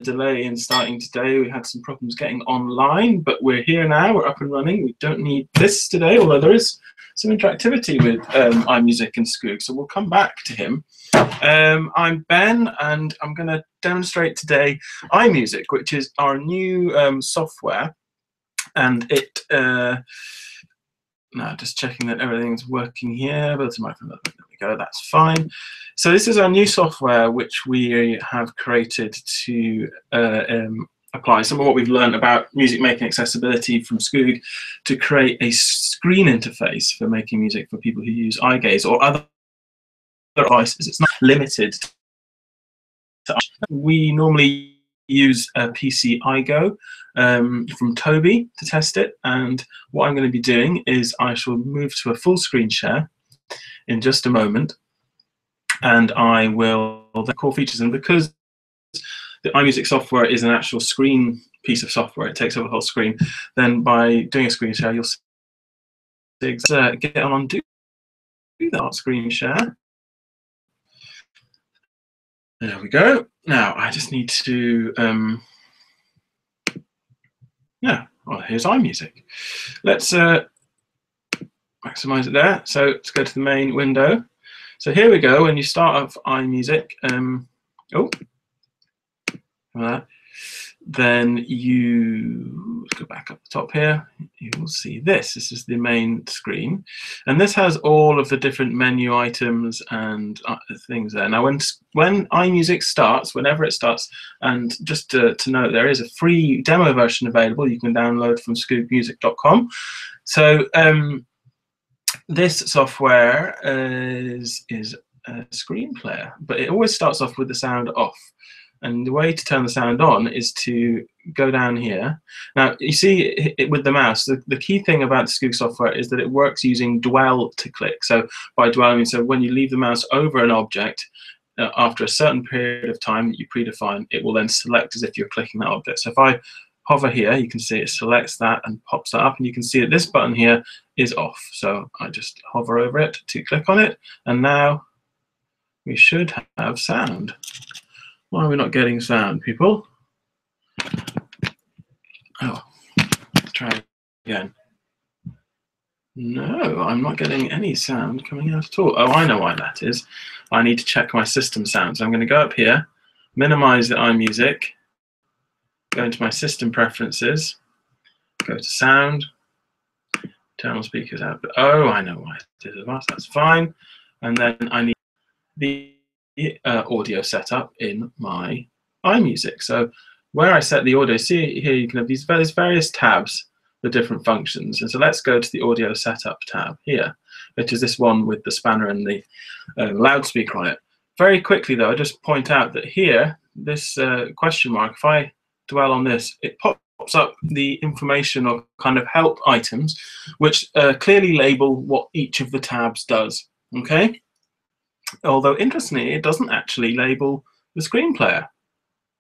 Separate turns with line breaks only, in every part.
delay in starting today. We had some problems getting online, but we're here now. We're up and running. We don't need this today, although there is some interactivity with iMusic and Skoog, so we'll come back to him. I'm Ben, and I'm going to demonstrate today iMusic, which is our new software, and it. Now, just checking that everything's working here. There we go. That's fine. So this is our new software which we have created to apply some of what we've learned about music making accessibility from Skoog to create a screen interface for making music for people who use eyegaze or other devices. It's not limited to. We normally use a PC iGo from Toby to test it, and what I'm going to be doing is I shall move to a full screen share in just a moment, and I will the core features. And because the iMusic software is an actual screen piece of software, it takes over the whole screen, then by doing a screen share you'll see get on and do that screen share. There we go. Now I just need to well, here's iMusic. Let's maximize it there. So let's go to the main window. So here we go. When you start up iMusic, then you go back up the top here. You will see this. This is the main screen, and this has all of the different menu items and things there. Now, when iMusic starts, whenever it starts, and just to note, there is a free demo version available you can download from skoogmusic.com. So this software is a screen player, but it always starts off with the sound off. And the way to turn the sound on is to go down here. Now, you see it with the mouse, the key thing about the Skoog software is that it works using dwell to click. So by dwelling, so when you leave the mouse over an object, after a certain period of time that you predefine, it will then select as if you're clicking that object. So if I hover here, you can see it selects that and pops that up, and you can see that this button here is off. So I just hover over it to click on it, and now we should have sound. Why are we not getting sound, people? Oh, let's try again. No, I'm not getting any sound coming out at all. Oh, I know why that is. I need to check my system sound. So I'm going to go up here, minimize the iMusic, go into my system preferences, go to sound, turn on speakers out. Oh, I know why it is as well. So that's fine. And then I need the audio setup in my iMusic. So where I set the audio, see here you can have these various tabs with different functions. And so let's go to the audio setup tab here, which is this one with the spanner and the loudspeaker on it. Very quickly though, I just point out that here, this question mark, if I dwell on this, it pops up the information or kind of help items, which clearly label what each of the tabs does, okay? Although interestingly, it doesn't actually label the screen player.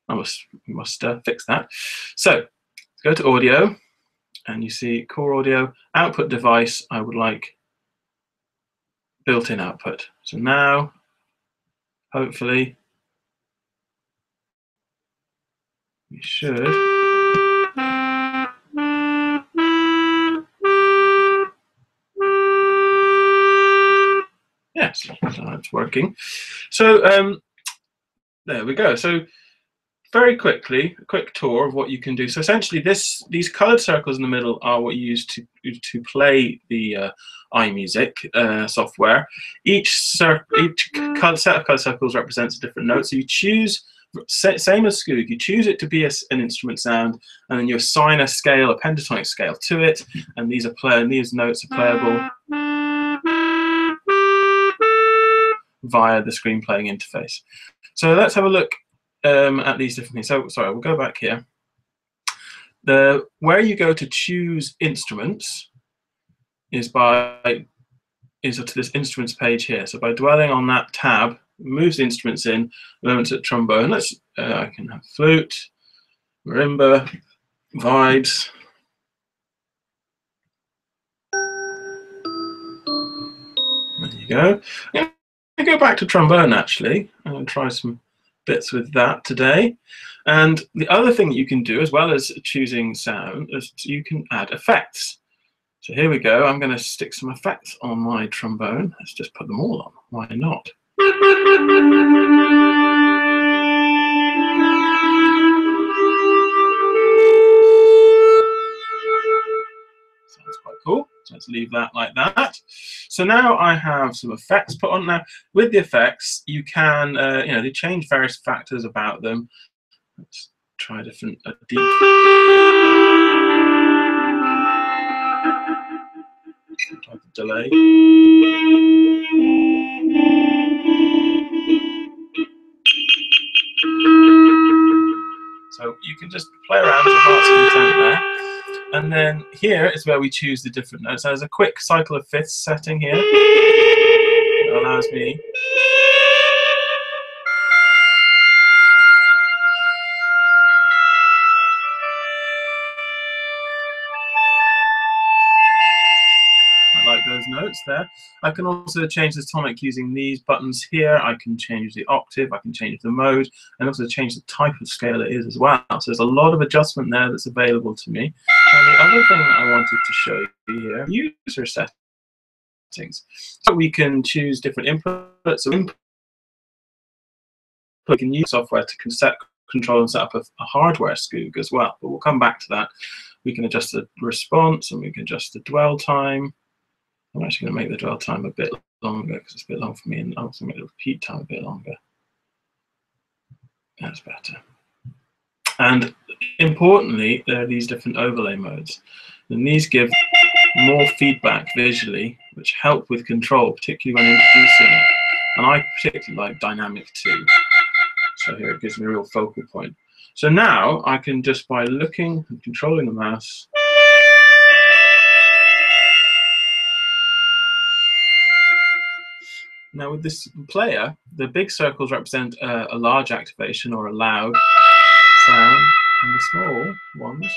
We must fix that. So go to audio, and you see core audio, output device. I would like built-in output. So now, hopefully, we should. Yes, so it's working. So there we go. So very quickly, a quick tour of what you can do. So essentially, these colored circles in the middle are what you use to play the iMusic software. Each set of colored circles represents a different note. So you choose, same as Skoog, you choose it to be an instrument sound, and then you assign a scale, a pentatonic scale to it, and these notes are playable via the screen playing interface. So let's have a look at these different things. So sorry, we'll go back here. Where you go to choose instruments is to this instruments page here. So by dwelling on that tab, moves the instruments in. Moments at trombone. I can have flute, marimba, vibes. There you go. I'm going to go back to trombone actually. I'm going to try some bits with that today. And the other thing that you can do, as well as choosing sound, is you can add effects. So here we go. I'm going to stick some effects on my trombone. Let's just put them all on. Why not? Sounds quite cool. So let's leave that like that. So now I have some effects put on. Now with the effects, you can, you know, they change various factors about them. Let's try a different deep. Type of delay. So you can just play around to your heart's content there. And then here is where we choose the different notes. So there's a quick cycle of fifths setting here. That allows me those notes there. I can also change the tonic using these buttons here. I can change the octave, I can change the mode, and also change the type of scale it is as well. So there's a lot of adjustment there that's available to me. And the other thing that I wanted to show you here, user settings. So we can choose different inputs. So we can use software to control and set up a hardware Skoog as well, but we'll come back to that. We can adjust the response and we can adjust the dwell time. I'm actually going to make the dwell time a bit longer because it's a bit long for me, and I'll also make the repeat time a bit longer. That's better. And importantly, there are these different overlay modes. And these give more feedback visually, which help with control, particularly when introducing it. And I particularly like dynamic 2. So here it gives me a real focal point. So now I can just, by looking and controlling the mouse, now with this player, the big circles represent a large activation or a loud sound, and the small ones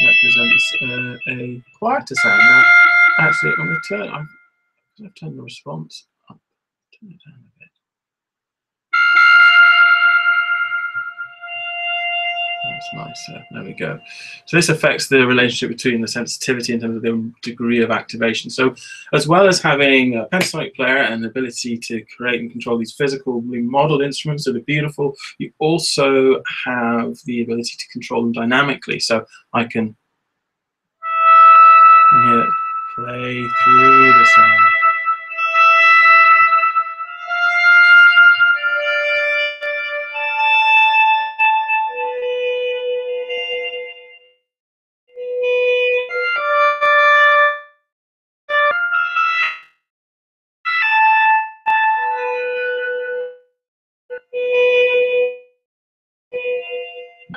represent a quieter sound. Now, actually, I'm going to turn the response up, turn it down a bit. That's nicer. There we go. So this affects the relationship between the sensitivity in terms of the degree of activation. So as well as having a pentatonic player and the ability to create and control these physically modeled instruments that are beautiful, you also have the ability to control them dynamically. So I can play through the sound.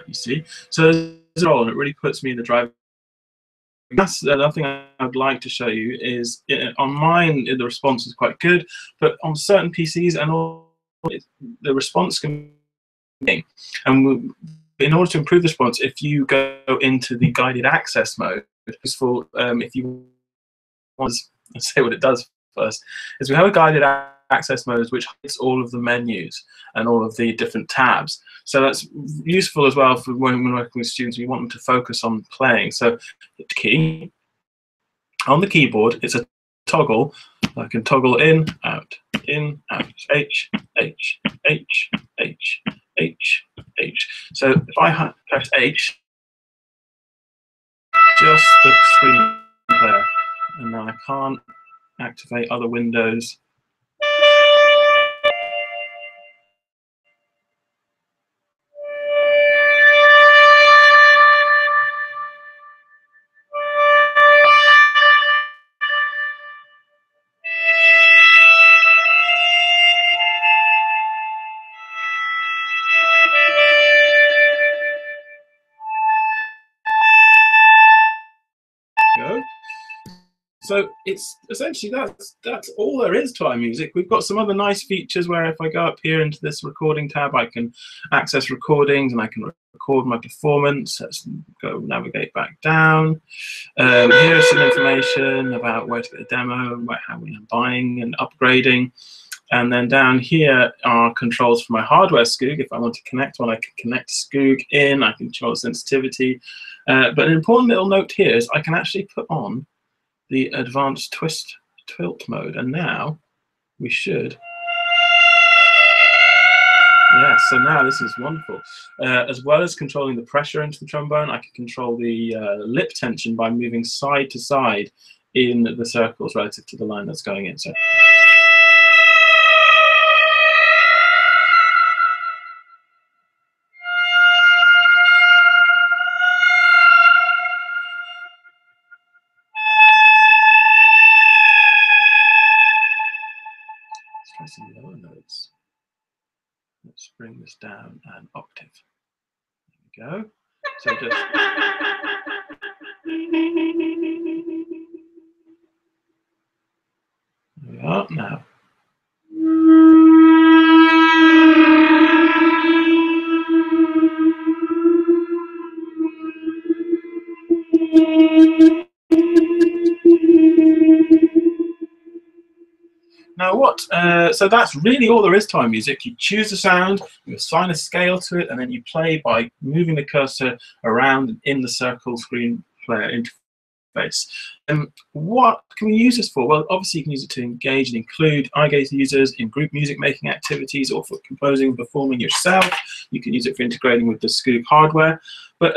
You see, so there's a role, and it really puts me in the driver's. That's another thing I would like to show you is on mine the response is quite good, but on certain PCs and all the response can be. And in order to improve the response, if you go into the guided access mode, it's useful if you want to say what it does first, is we have a guided access mode which hides all of the menus and all of the different tabs. So that's useful as well for when we're working with students. We want them to focus on playing. So hit key. On the keyboard, it's a toggle. I can toggle in, out, H, H, H, H, H, H. So if I press H, just the screen there, and now I can't activate other windows. So it's essentially that's all there is to iMusic. We've got some other nice features where if I go up here into this recording tab, I can access recordings and I can record my performance. Let's go navigate back down. Here's some information about where to get a demo, how we're buying and upgrading. And then down here are controls for my hardware Skoog. If I want to connect one, I can connect Skoog in. I can control the sensitivity. But an important little note here is I can actually put on the advanced tilt mode. And now we should. Yeah, so now this is wonderful. As well as controlling the pressure into the trombone, I can control the lip tension by moving side to side in the circles relative to the line that's going in. So. Let's try some lower notes. Let's bring this down an octave. There we go. So just. There we are now. Now what, so that's really all there is to iMusic. You choose the sound, you assign a scale to it, and then you play by moving the cursor around in the circle screen player interface. What can we use this for? Well, obviously you can use it to engage and include eyegaze users in group music making activities or for composing and performing yourself. You can use it for integrating with the Skoog hardware. But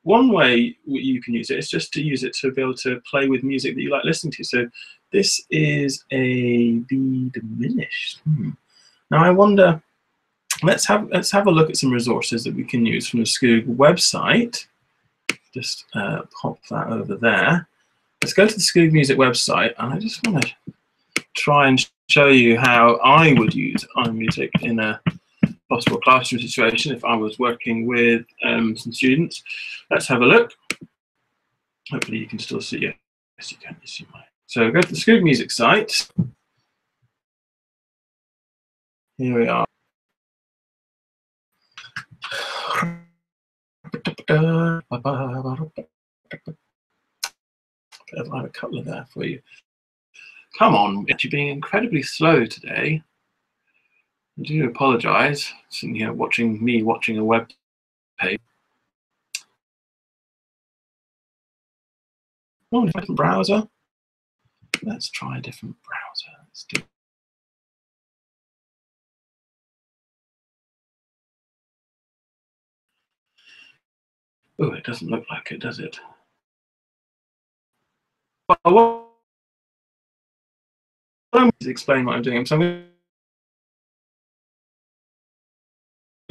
one way you can use it is just to use it to be able to play with music that you like listening to. So this is a B diminished. Now I wonder, let's have a look at some resources that we can use from the Skoog website. Just pop that over there. Let's go to the Skoog Music website, and I just want to try and show you how I would use iMusic in a possible classroom situation if I was working with some students. Let's have a look. Hopefully you can still see it. Yes, you can. You see my. So go to the Skoog Music site. Here we are. I have a couple of there for you. Come on, you're being incredibly slow today. I do apologise. Sitting here watching a web page. Oh, a different browser. Let's try a different browser. Let's do. Oh, it doesn't look like it, does it? Well, I'm going to explain what I'm doing. So I'm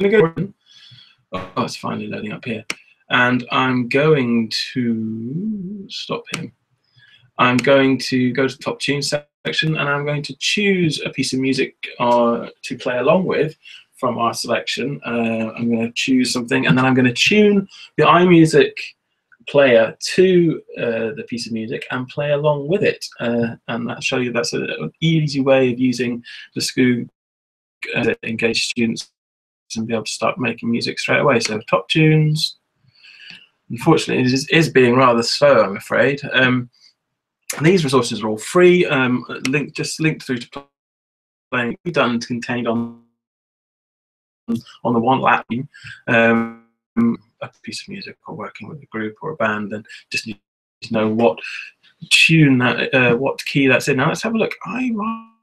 going to go. Oh, it's finally loading up here. And I'm going to stop him. I'm going to go to the top tunes section, and I'm going to choose a piece of music to play along with from our selection. I'm going to choose something, and then I'm going to tune the iMusic player to the piece of music and play along with it. And I'll show you that's an easy way of using the Skoog to engage students and be able to start making music straight away. So top tunes. Unfortunately, it is being rather slow, I'm afraid. These resources are all free. Just linked through to playing. Done and contained on the one lap. A piece of music or working with a group or a band, then just need to know what tune that, what key that's in. Now let's have a look. I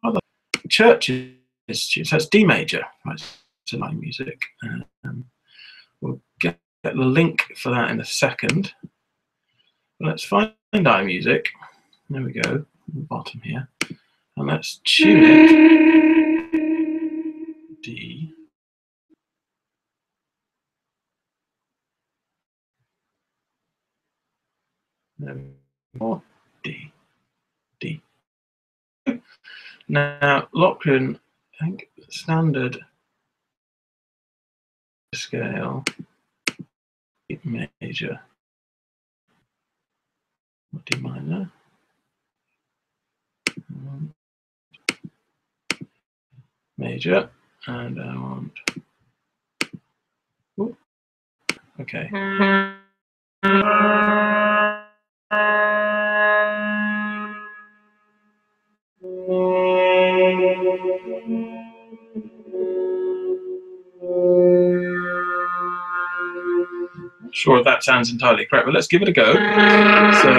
rather Church's tune. So that's D major. Right, so iMusic. We'll get the link for that in a second. Let's find iMusic. There we go, on the bottom here, and let's tune it. D. There we go. D. D. Now Lachlan, I think standard scale major. D minor. Major, and I want. Ooh, okay. sure if that sounds entirely correct, but let's give it a go. So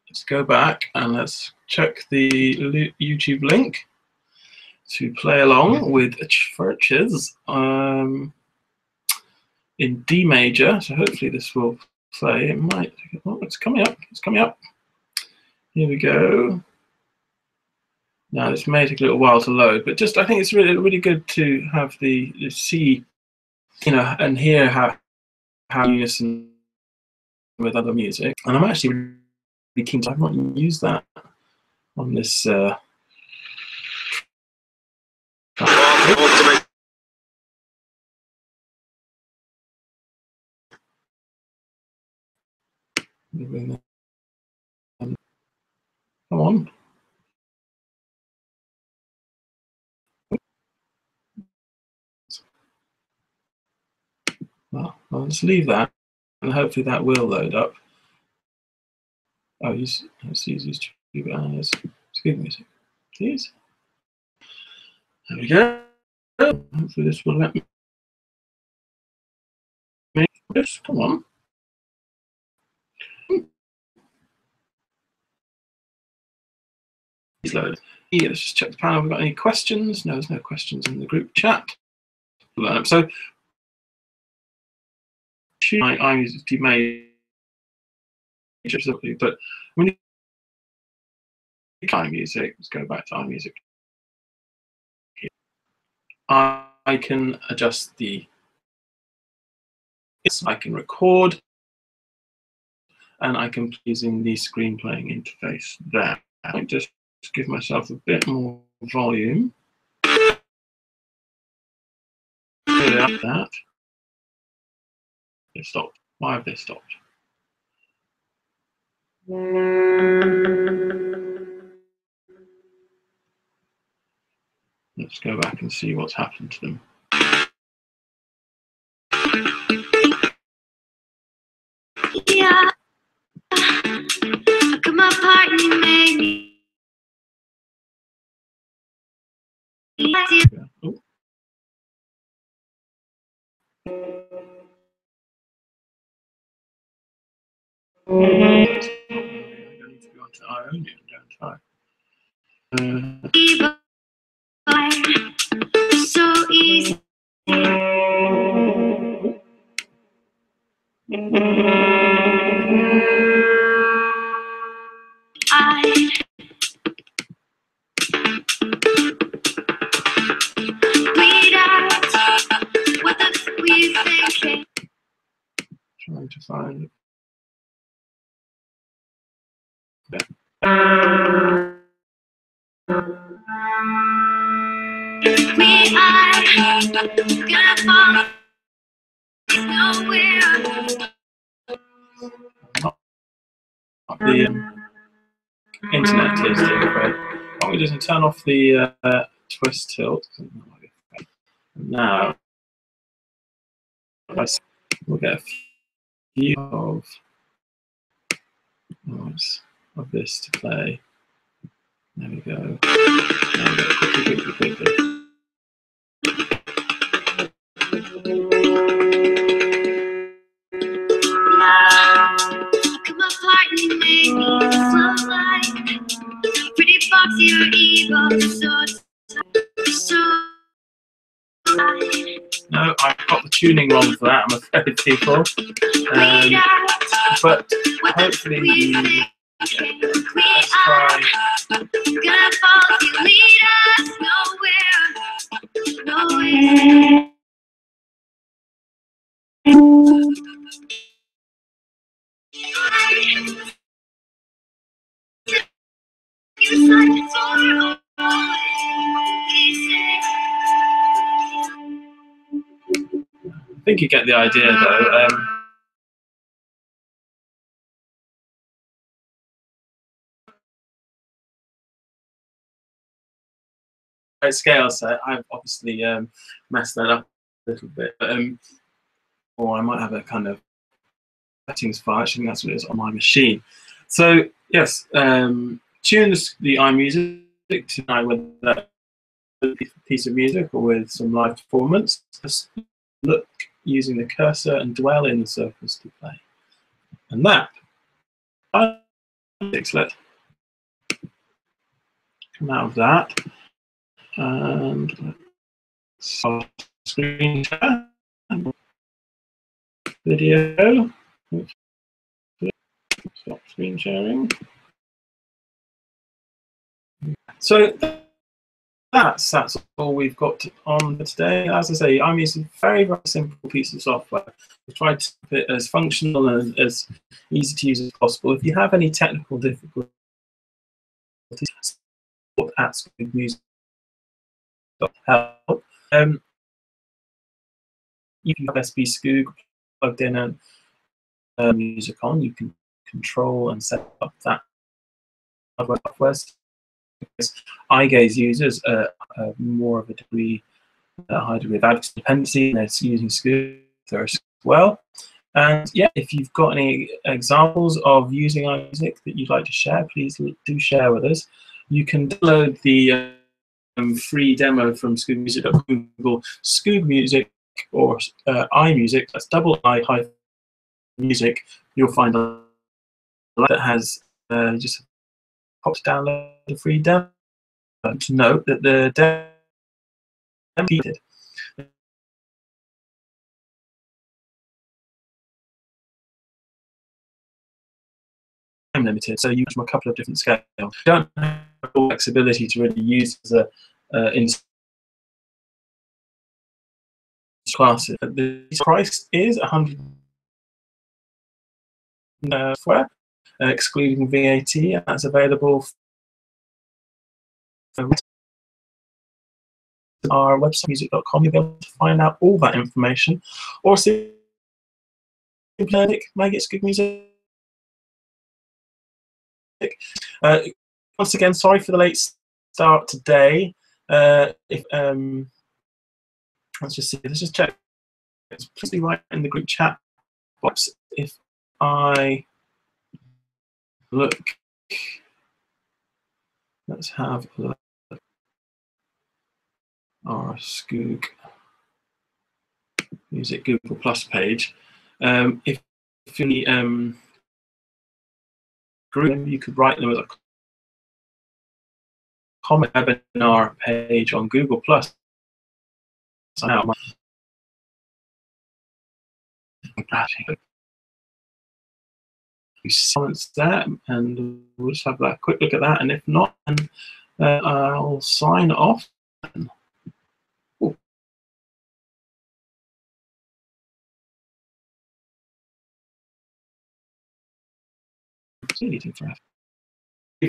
let's go back and let's check the YouTube link to play along with churches in D major. So hopefully this will play. It might. Oh, it's coming up. It's coming up. Here we go. Now this may take a little while to load, but just I think it's really good to have the see, you know, and hear how unison with other music. And I'm actually really keen to. I've not used that on this. Come on. Well, I'll just leave that, and hopefully that will load up. Oh, let's use these two as excuse me, please. There we go. Hopefully this will let me make this. Come on. Please load. Yeah, let's just check the panel. Have we got any questions? No, there's no questions in the group chat. So, I'm using major, but when you iMusic, let's go back to iMusic. I can adjust the. I can record, and I can using the screen playing interface there. I just give myself a bit more volume. That. It stopped. Why have they stopped? Let's go back and see what's happened to them. Yeah. Come apart and you made me. Oh. I need to go on to Ionian, don't I? So easy. Trying to find it. We are gonna fall nowhere. The internet is afraid. Why don't we just turn off the twist tilt? Now we'll get a few of this to play. There we go. Quickly. Come apart and you make me float like pretty foxy or evil. So no, I've got the tuning wrong for that, I'm afraid, people. But hopefully, let's try. Gonna follow you, lead us nowhere. I think you get the idea, though. Scale set, I've obviously messed that up a little bit, but, or I might have a kind of settings file. Actually, that's what it is on my machine. So yes, tune the iMusic to know whether that's a piece of music or with some live performance. Just look using the cursor and dwell in the circles to play. And that, let's come out of that and start screen share, video, stop screen sharing. So that's all we've got on today. As I say, I'm using a very, very simple piece of software. We tried to keep it as functional and as easy to use as possible. If you have any technical difficulties, support at scoogmusic.help. You can have SB Scoog plugged in and music on. You can control and set up that software. Eyegaze users more of a high degree of ad dependency, and it's using Scoog as well. And yeah, if you've got any examples of using iMusic that you'd like to share, please do share with us. You can download the free demo from scoogmusic.google, Scoog Music or iMusic. That's double I music. You'll find a that has just pop to download the free demo. To note that the demo time limited, so you use from a couple of different scales. You don't have flexibility to really use as a in classes. The price is $100 software, excluding VAT, and that's available from our website, music.com. You'll be able to find out all that information, or simply might get Scoog Music. Once again, sorry for the late start today. Let's just see. Let's just check. It's probably right in the group chat box. If I look, let's have a look at our Scoog Music Google Plus page. If you group, you could write them as a comment webinar page on Google Plus. You silence that, and we'll just have a quick look at that. And if not, then I'll sign off. Ooh. Even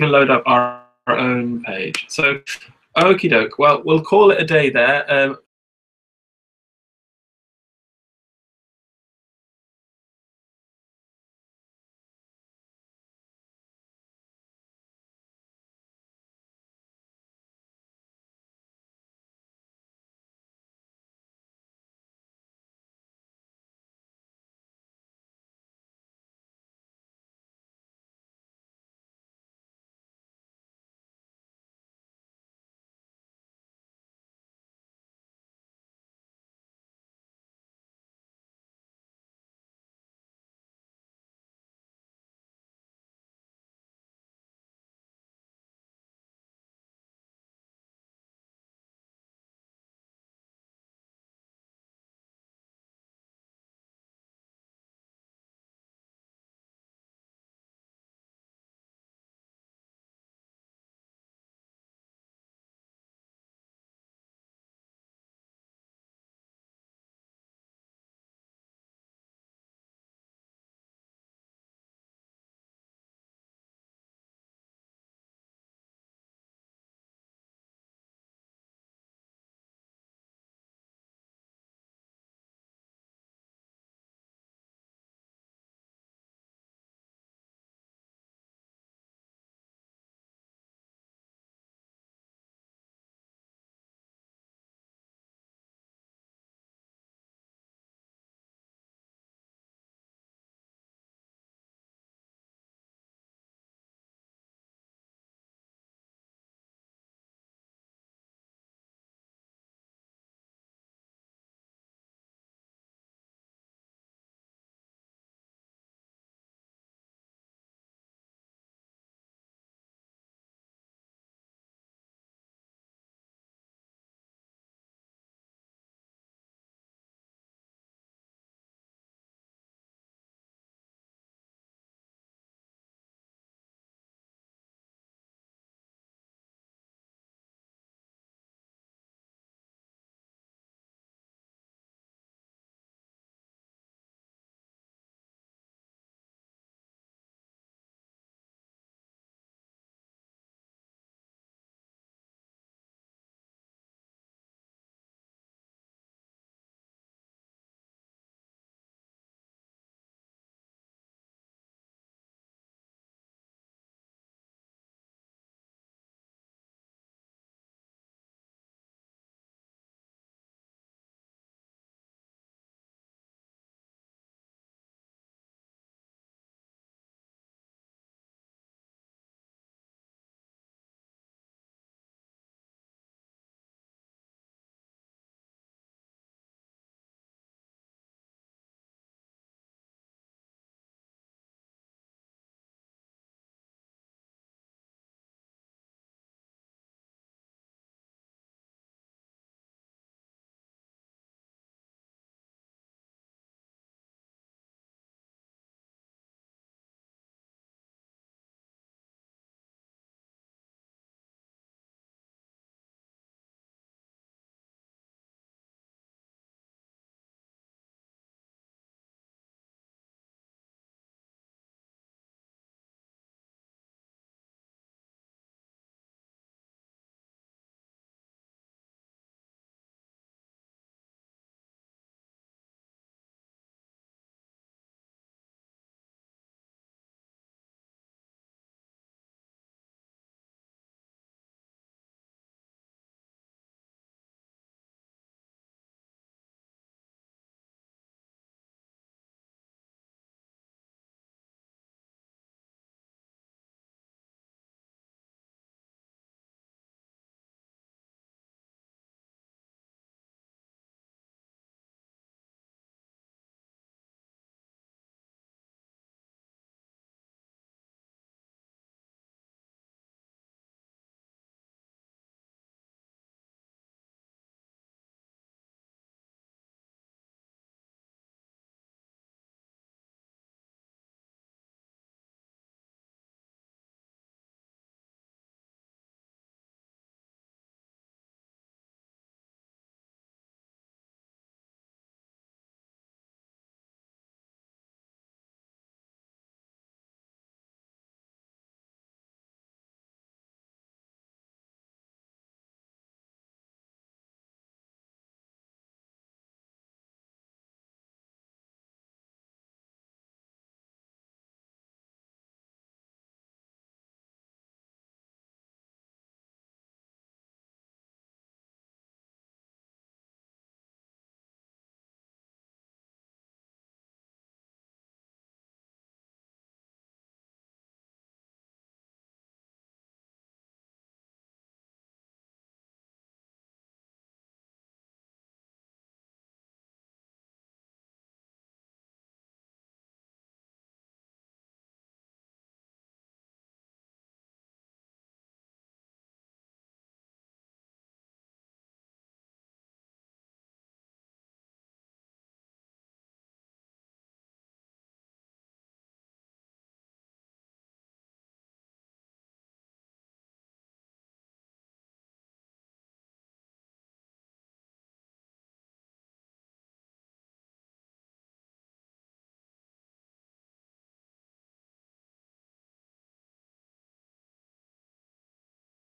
load up our own page. So, okie doke. Well, we'll call it a day there.